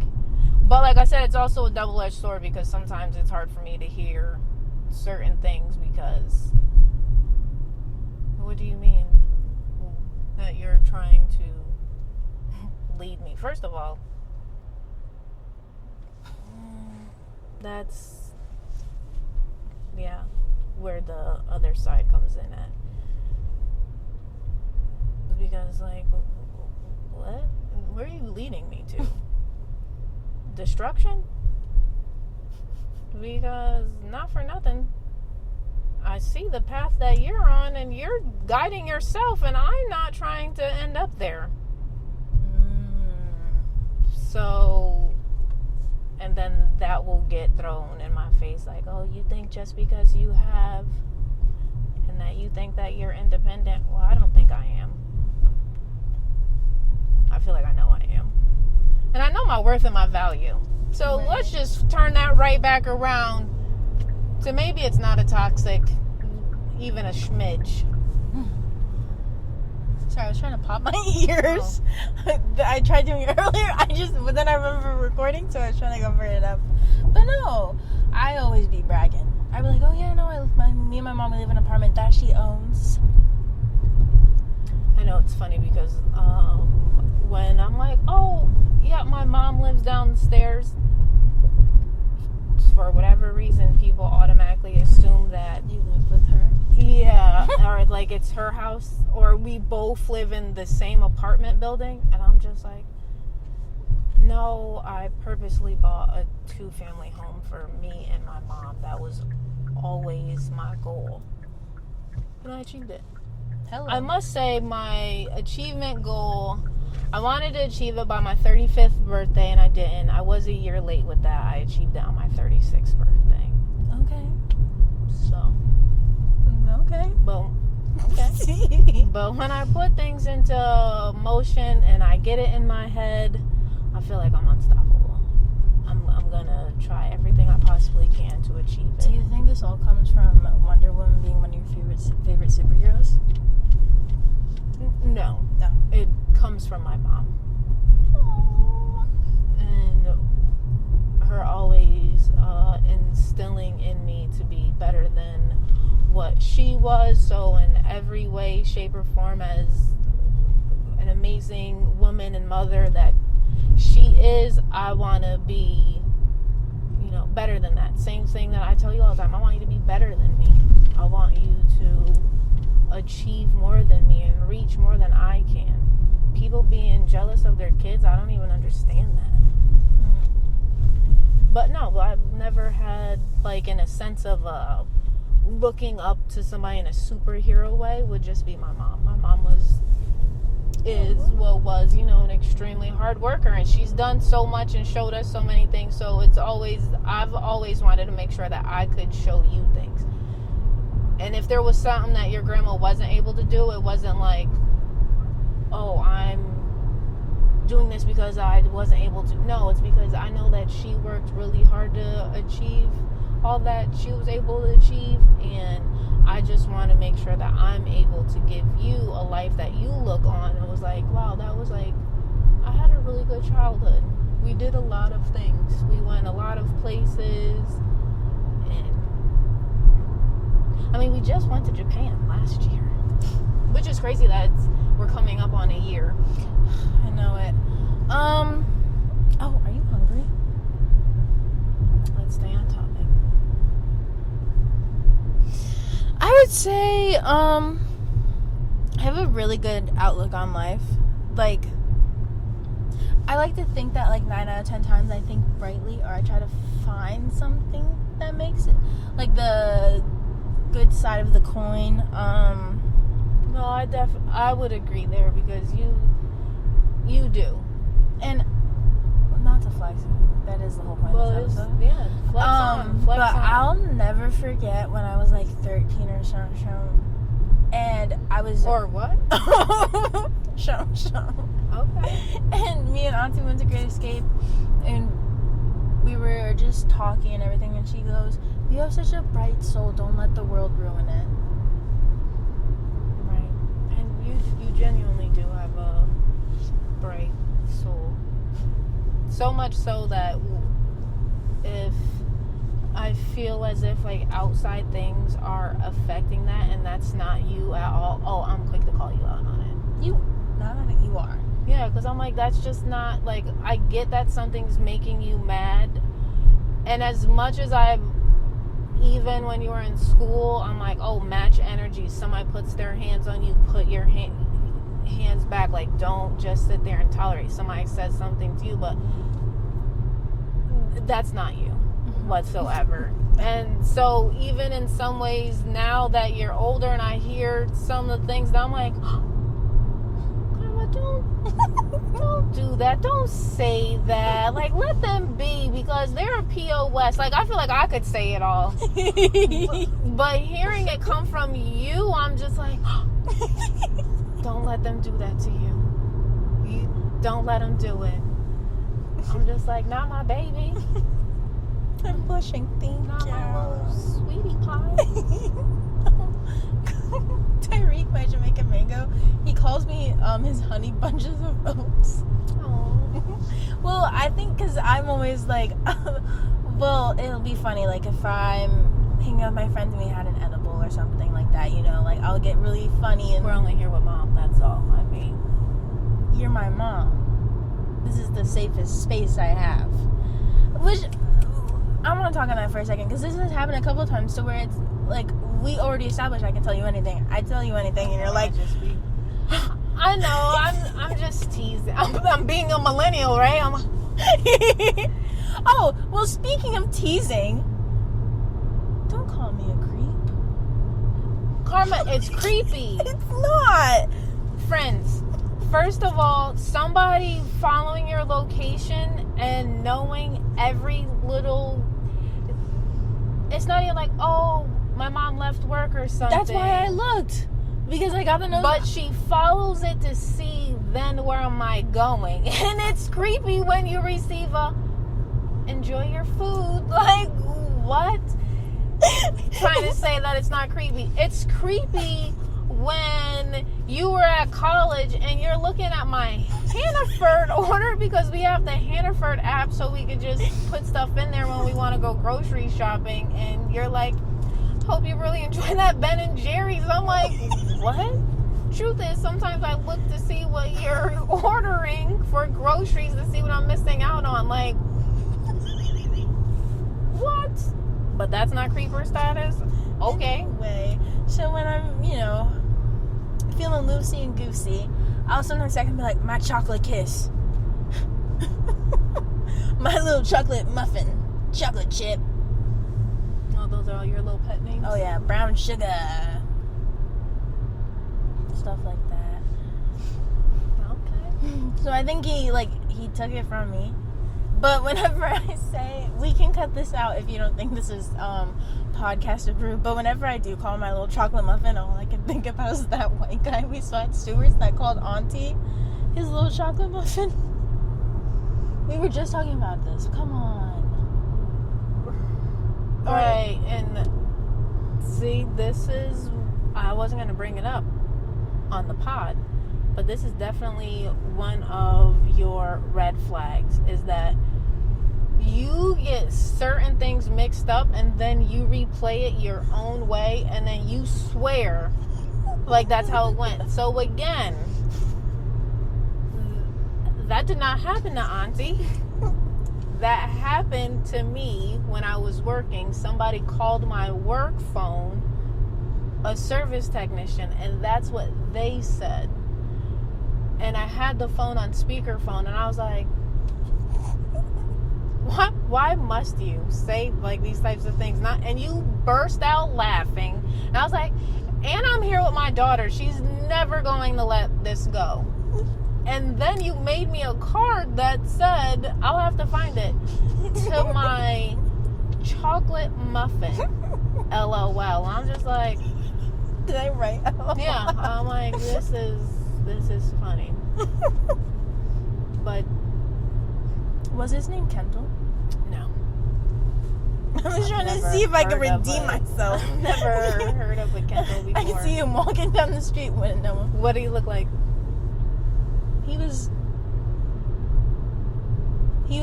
but like I said, it's also a double-edged sword, because sometimes it's hard for me to hear certain things, because what do you mean that you're trying to lead me? First of all, that's, yeah, where the other side comes in at. Because, like, what? Where are you leading me to? Destruction? Because, not for nothing, I see the path that you're on, and you're guiding yourself, and I'm not trying to end up there. So, and then that will get thrown in my face, like, oh, you think just because you have, and that you think that you're independent? Well, I don't think I am. I feel like I know I am. And I know my worth and my value. So let's just turn that right back around to maybe it's not a toxic, even a smidge.
Sorry, I was trying to pop my ears. Oh. I tried doing it earlier. But then I remember recording, so I was trying to cover it up. But no, I always be bragging. I'd be like, oh yeah, no, me and my mom, we live in an apartment that she owns.
I know, it's funny because when I'm like, oh, yeah, my mom lives downstairs, for whatever reason, people automatically assume that
you live with her.
Yeah, or like it's her house, or we both live in the same apartment building, and I'm just like, no, I purposely bought a 2-family home for me and my mom. That was always my goal, and I achieved it.
Hello.
I must say, my achievement goal, I wanted to achieve it by my 35th birthday, and I didn't. I was a year late with that. I achieved it on my 36th birthday.
Okay.
So.
Okay.
Okay. But when I put things into motion and I get it in my head, I feel like I'm unstoppable. I'm gonna try everything I possibly can to achieve it.
Do you think this all comes from Wonder Woman being one of your favorite superheroes?
No. It comes from my mom.
Aww.
And her always instilling in me to be better than what she was. So in every way, shape, or form, as an amazing woman and mother that she is, I want to be, better than that. Same thing that I tell you all the time. I want you to be better than me. I want you to achieve more than me and reach more than I can. People being jealous of their kids, I don't even understand that. But no, I've never had, like, in a sense of looking up to somebody in a superhero way, would just be my mom. My mom was an extremely hard worker, and she's done so much and showed us so many things. So I've always wanted to make sure that I could show you things. And if there was something that your grandma wasn't able to do, it wasn't like, oh, I'm doing this because I wasn't able to. No, it's because I know that she worked really hard to achieve all that she was able to achieve, and I just want to make sure that I'm able to give you a life that you look on and was like, wow, that was like, I had a really good childhood. We did a lot of things. We went a lot of places, and we just went to Japan last year, which is crazy that we're coming up on a year.
I know it. Oh, are you hungry?
Let's stay on topic.
say, I have a really good outlook on life. Like, I like to think that, like, 9 out of 10 times I think brightly, or I try to find something that makes it, like, the good side of the coin.
No, I would agree there, because you do.
And not to flex, that is the whole point of this episode.
Yeah, flex on.
But I'll never forget when I was like 13 or something, and I was
or what?
show.
Okay.
And me and Auntie went to Great Escape, and we were just talking and everything, and she goes, "You have such a bright soul. Don't let the world ruin it."
Right. And you genuinely do have a bright soul. So much so that if I feel as if, like, outside things are affecting that, and that's not you at all, I'm quick to call you out on it.
Not that you are.
Yeah, because I'm like, that's just not, like, I get that something's making you mad, and as much as even when you were in school, I'm like, oh, match energy. Somebody puts their hands on you, put your hands back. Like, don't just sit there and tolerate. Somebody says something to you, but that's not you whatsoever. And so even in some ways, now that you're older and I hear some of the things that I'm like, Karma, don't do that. Don't say that. Like, let them be, because they're a POS. Like, I feel like I could say it all. But hearing it come from you, I'm just like, don't let them do that to you. Don't let them do it. I'm just like, not my baby.
I'm blushing. Thank
Not
you.
my little sweetie pie.
Tyreek, my Jamaican mango, he calls me his honey bunches of oats.
Oh.
Well, I think because I'm always like, well, it'll be funny, like, if I'm hanging out with my friends and we had an edible or something like that, you know, like, I'll get really funny. And
We're only here with Mom, that's all. I mean,
you're my mom. This is the safest space I have. Which, I want to talk on that for a second, because this has happened a couple of times, so where it's like, we already established I can tell you anything. I tell you anything, and you're like,
I know, I'm just teasing. I'm being a millennial, right?
Oh, well, speaking of teasing, don't call me a creep.
Karma, it's creepy.
It's not.
Friends, first of all, somebody following your location and knowing every little, it's not even like, oh, my mom left work or something.
That's why I looked, because I got the notice.
But she follows it to see, then where am I going? And it's creepy when you receive a, enjoy your food. Like, what? Trying to say that it's not creepy. It's creepy when you were at college and you're looking at my Hannaford order, because we have the Hannaford app so we could just put stuff in there when we want to go grocery shopping, and you're like, hope you really enjoy that Ben and Jerry's. I'm like, what? Truth is, sometimes I look to see what you're ordering for groceries to see what I'm missing out on. Like, what? But that's not creeper status? Okay.
Anyway, so when I'm, you know, feeling loosey and goosey, I'll sometimes I can be like, my chocolate kiss. My little chocolate muffin. Chocolate chip.
Oh, those are all your little pet names?
Oh yeah, brown sugar. Stuff like that.
Okay.
So I think he took it from me. But whenever I say, we can cut this out if you don't think this is podcast approved, but whenever I do call my little chocolate muffin, all I can think about is that white guy we saw at Stewart's that called Auntie his little chocolate muffin. We were just talking about this. Come on.
Right, and see, this is, I wasn't going to bring it up on the pod, but this is definitely one of your red flags, is that you get certain things mixed up and then you replay it your own way, and then you swear like that's how it went. So again, that did not happen to Auntie. That happened to me when I was working. Somebody called my work phone a service technician, and that's what they said. And I had the phone on speakerphone, and I was like, what? Why must you say like these types of things? Not, and you burst out laughing, and I was like, and I'm here with my daughter. She's never going to let this go. And then you made me a card that said, I'll have to find it, to my chocolate muffin. LOL. I'm just like,
Did I write?
yeah. I'm like, this is funny. But
Was his name Kendall?
no.
I was trying to
Never
see if I could
heard of
redeem
it.
myself.
Never heard of a Kendall before.
I can see him walking down the street with no one.
What do you look like?
He was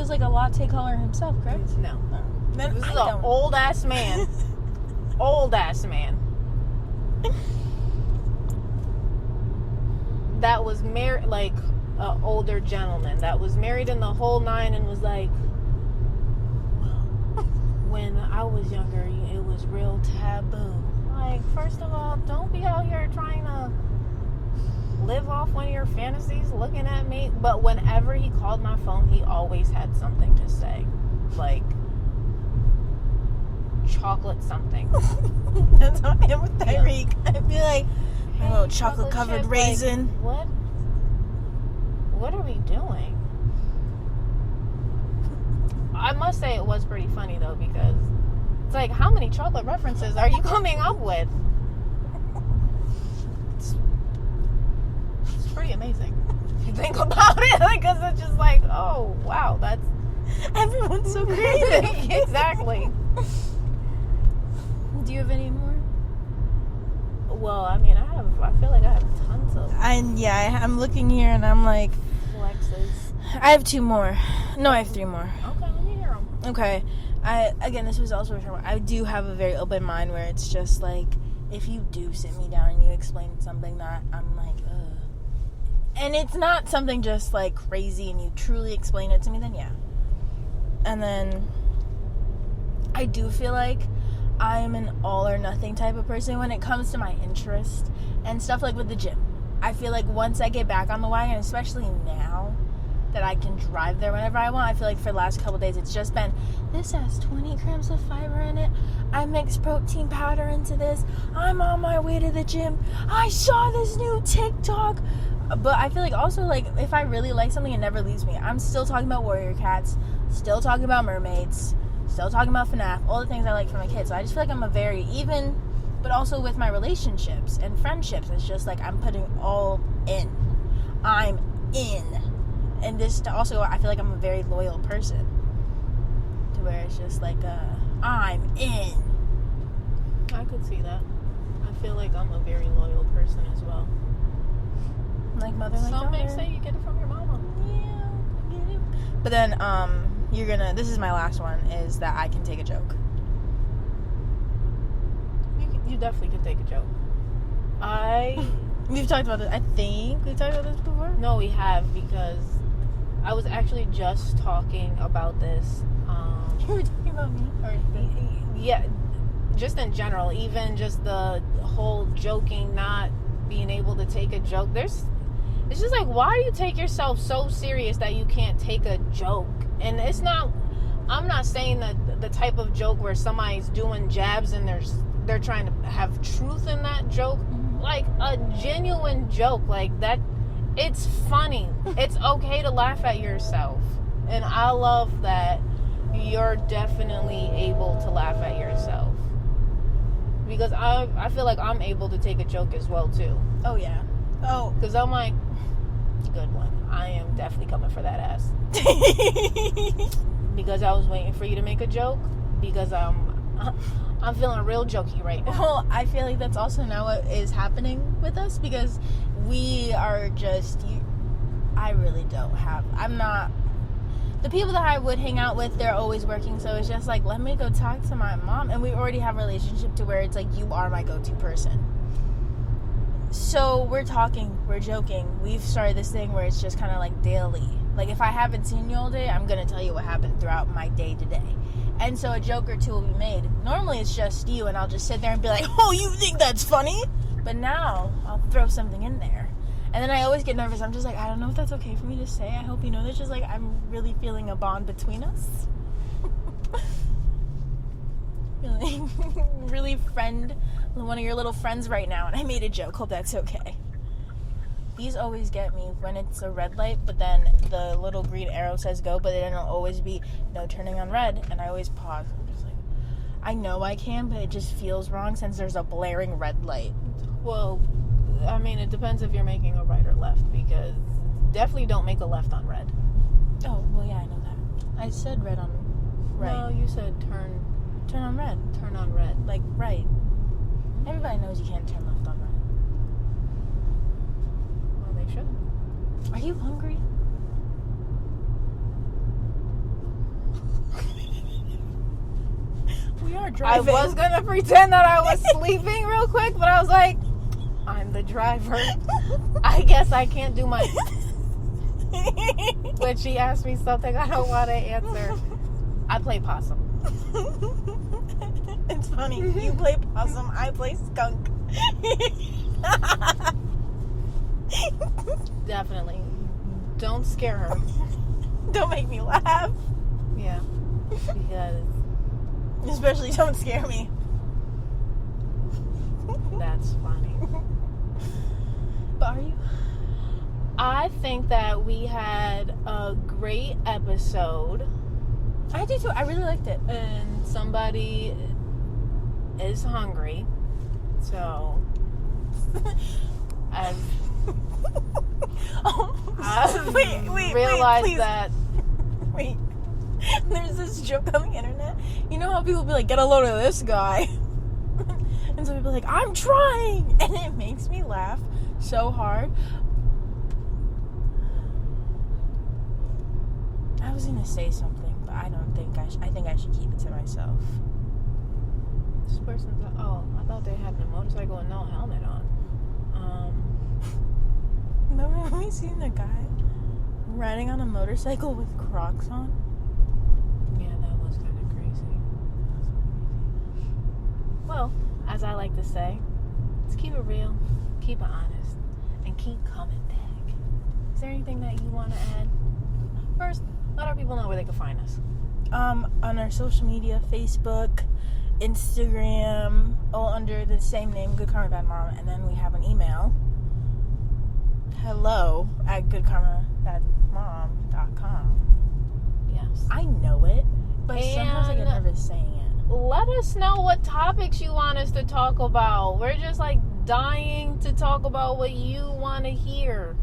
like a latte color himself, correct?
No.
Then
This
I
is an
don't.
old ass man. Old ass man. That was married, like an older gentleman that was married in the whole nine, and was like, when I was younger, it was real taboo. Like, first of all, don't be out here trying to live off one of your fantasies looking at me. But whenever he called my phone, he always had something to say. Like, chocolate something.
That's how I am with Tyreek. I'd be like,
Hey,
a little chocolate covered
chip,
raisin.
Like, what are we doing? I must say it was pretty funny though, because it's like, how many chocolate references are you coming up with? It's pretty amazing if you think about it, because it's just like, oh wow, that's
Everyone's so creative.
exactly.
Do you have any more?
Well, I mean, I feel like I have tons of
I'm looking here and I'm like,
flexes.
I have 2 more. No, I have 3 more.
Okay, let me hear them.
Okay. This was also a short one. I do have a very open mind where it's just like, if you do sit me down and you explain something that I'm like, ugh. And it's not something just like crazy and you truly explain it to me, then yeah. And then I do feel like I'm an all or nothing type of person when it comes to my interest and stuff, like with the gym. I feel like once I get back on the wagon, especially now that I can drive there whenever I want, I feel like for the last couple days it's just been, this has 20 grams of fiber in it, I mixed protein powder into this, I'm on my way to the gym, I saw this new TikTok. But I feel like also, like, if I really like something, it never leaves me. I'm still talking about warrior cats, still talking about mermaids, still talking about FNAF, all the things I like from a kid. So I just feel like I'm a very even, but also with my relationships and friendships, it's just like I'm putting all in. I'm in. And this also, I feel like I'm a very loyal person. To where it's just like, I'm in.
I could see that. I feel like I'm a very loyal person as well.
Like mother, like
Some
daughter.
may say you get it from your mama.
Yeah, I get it. But then, this is my last one, is that I can take a joke.
You definitely can take a joke.
We've talked about this. I think we've talked about this before.
No, we have, because I was actually just talking about this.
You were talking about me?
Yeah, just in general, even just the whole joking, not being able to take a joke. It's just like, why do you take yourself so serious that you can't take a joke? And it's not, I'm not saying that the type of joke where somebody's doing jabs and they're trying to have truth in that joke.
Mm-hmm.
Like a genuine joke like that, it's funny. It's okay to laugh at yourself. And I love that you're definitely able to laugh at yourself. Because I feel like I'm able to take a joke as well too.
Oh, yeah. Oh.
Because I'm like, good one. I am definitely coming for that ass. Because I was waiting for you to make a joke. Because I'm feeling real jokey right now.
Well, I feel like that's also now what is happening with us, because we are just, I really don't have, I'm not, the people that I would hang out with, they're always working, so it's just like, let me go talk to my mom, and we already have a relationship to where it's like, you are my go-to person. So we're talking, we're joking, we've started this thing where it's just kind of like daily. Like, if I haven't seen you all day, I'm going to tell you what happened throughout my day to day. And so a joke or two will be made. Normally it's just you, and I'll just sit there and be like, oh, you think that's funny? But now I'll throw something in there. And then I always get nervous. I'm just like, I don't know if that's okay for me to say. I hope you know that's just like, I'm really feeling a bond between us. Really one of your little friends right now, and I made a joke. Hope that's okay. These always get me when it's a red light, but then the little green arrow says go, but then it'll always be no turning on red, and I always pause. I'm just like, I know I can, but it just feels wrong since there's a blaring red light.
Well, I mean, it depends if you're making a right or left, because definitely don't make a left on red.
Oh, well, yeah, I know that. I said red on right.
No, you said turn
on red.
Turn on red.
Like, right. Everybody knows you can't turn left on red.
Well, they should.
Are you hungry? We are driving.
I was gonna pretend that I was sleeping real quick, but I was like, I'm the driver. I guess I can't do my... When she asked me something I don't want to answer, I play possum.
It's funny. You play possum, I play skunk.
Definitely. Don't scare her.
Don't make me laugh.
Yeah. Because...
Especially don't scare me.
That's funny.
But are you?
I think that we had a great episode.
I do too. I really liked it.
And somebody is hungry. So I've realized that.
Wait. There's this joke on the internet. You know how people be like, get a load of this guy? And some people are like, I'm trying! And it makes me laugh so hard. I was going to say something, but I don't think I think I should keep it to myself.
This person's like, oh, I thought they had a motorcycle and no helmet on.
Remember when we seen the guy riding on a motorcycle with Crocs on?
Yeah, that was kind of crazy. Well, as I like to say, let's keep it real, keep it honest, and keep coming back. Is there anything that you want to add? First, let our people know where they can find us.
On our social media, Facebook, Instagram, all under the same name, Good Karma Bad Mom, and then we have an email, hello@goodkarmabadmom.com.
Yes.
I know it, but sometimes I get nervous saying it.
Let us know what topics you want us to talk about. We're just like dying to talk about what you want to hear.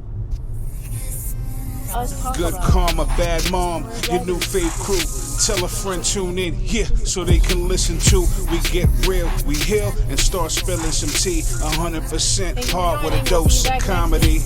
Good Karma Bad Mom, your new fave crew. Tell a friend, tune in here so they can listen to. We get real, we heal, and start spilling some tea. 100% hard with a dose of comedy.